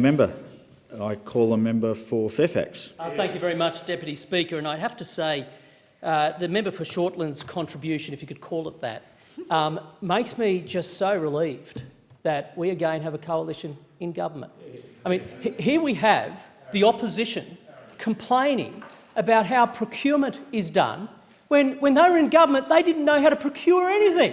Member. I call a member for Fairfax. Thank you very much, Deputy Speaker. And I have to say, the member for Shortland's contribution, if you could call it that, makes me just so relieved that we again have a coalition in government. I mean, here we have the opposition complaining about how procurement is done when they were in government they didn't know how to procure anything.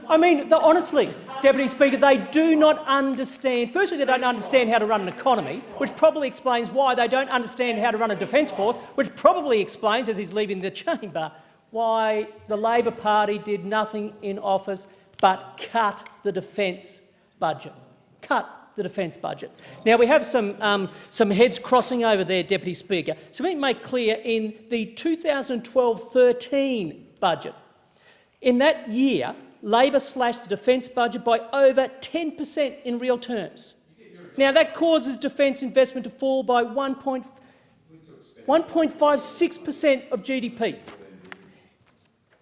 I mean, honestly, Deputy Speaker, they do not understand. Firstly, they don't understand how to run an economy, which probably explains why they don't understand how to run a defence force, which probably explains, as he's leaving the chamber, why the Labor Party did nothing in office but cut the defence budget. Cut the defence budget. Now, we have some heads crossing over there, Deputy Speaker. So let me make clear, in the 2012-13 budget, in that year, Labor slashed the defence budget by over 10% in real terms. Now, that causes defence investment to fall by 1.56% of GDP.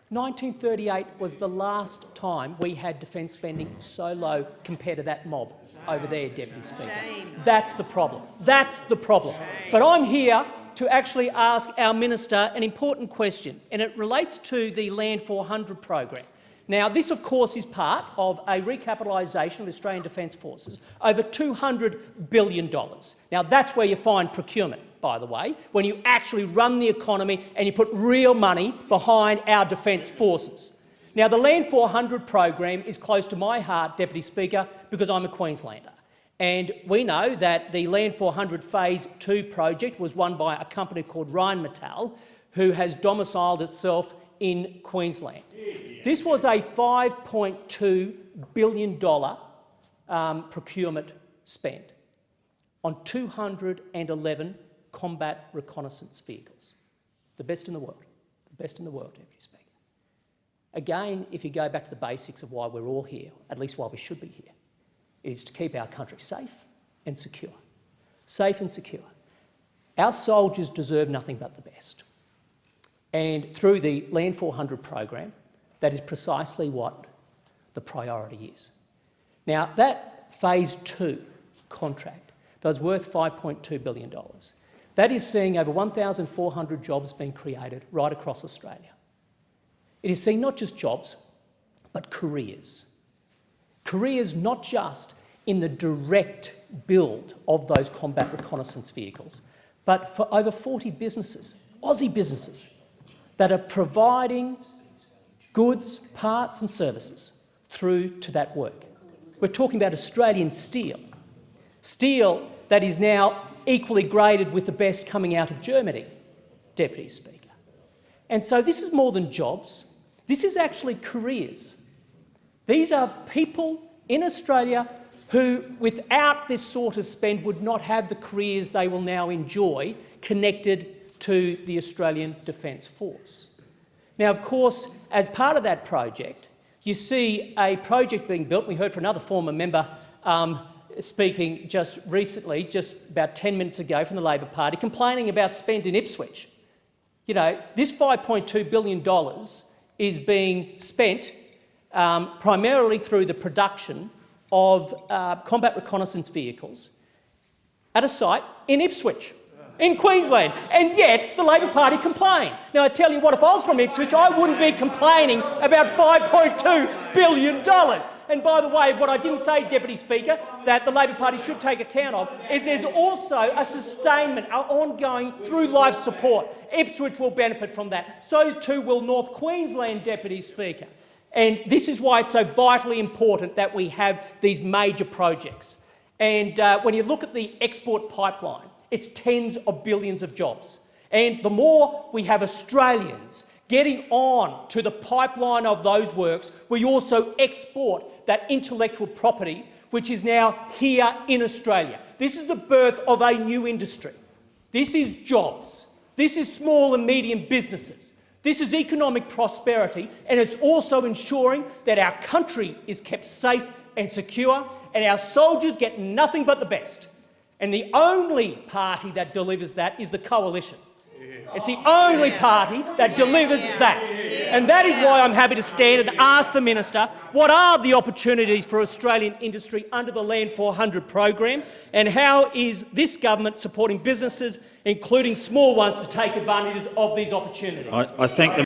1938 was the last time we had defence spending so low compared to that mob over there, Deputy Speaker. That's the problem. That's the problem. But I'm here to actually ask our minister an important question, and it relates to the Land 400 program. Now, this, of course, is part of a recapitalisation of Australian Defence Forces, over $200 billion. Now, that's where you find procurement, by the way, when you actually run the economy and you put real money behind our defence forces. Now, the Land 400 program is close to my heart, Deputy Speaker, because I'm a Queenslander. And we know that the Land 400 Phase 2 project was won by a company called Rheinmetall, who has domiciled itself in Queensland. This was a $5.2 billion procurement spend on 211 combat reconnaissance vehicles. The best in the world. The best in the world, Deputy Speaker. Again, if you go back to the basics of why we're all here, at least why we should be here, is to keep our country safe and secure. Safe and secure. Our soldiers deserve nothing but the best. And through the Land 400 program, that is precisely what the priority is. Now, that Phase 2 contract that was worth $5.2 billion, that is seeing over 1,400 jobs being created right across Australia. It is seeing not just jobs, but careers. Careers not just in the direct build of those combat reconnaissance vehicles, but for over 40 businesses, Aussie businesses, that are providing goods, parts and services through to that work. We're talking about Australian steel. Steel that is now equally graded with the best coming out of Germany, Deputy Speaker. And so this is more than jobs. This is actually careers. These are people in Australia who, without this sort of spend, would not have the careers they will now enjoy connected to the Australian Defence Force. Now, of course, as part of that project, you see a project being built. We heard from another former member speaking just recently, just about 10 minutes ago, from the Labor Party, complaining about spend in Ipswich. You know, this $5.2 billion is being spent primarily through the production of combat reconnaissance vehicles at a site in Ipswich, in Queensland, and yet the Labor Party complain. Now, I tell you what, if I was from Ipswich, I wouldn't be complaining about $5.2 billion. And by the way, what I didn't say, Deputy Speaker, that the Labor Party should take account of is there's also a sustainment, an ongoing through-life support. Ipswich will benefit from that. So too will North Queensland, Deputy Speaker. And this is why it's so vitally important that we have these major projects. And when you look at the export pipeline, it's tens of billions of jobs. And the more we have Australians getting on to the pipeline of those works, we also export that intellectual property, which is now here in Australia. This is the birth of a new industry. This is jobs. This is small and medium businesses. This is economic prosperity, and it's also ensuring that our country is kept safe and secure, and our soldiers get nothing but the best. And the only party that delivers that is the coalition. It's the only party that delivers that. And that is why I'm happy to stand and ask the Minister, what are the opportunities for Australian industry under the Land 400 program, and how is this government supporting businesses, including small ones, to take advantage of these opportunities? I thank the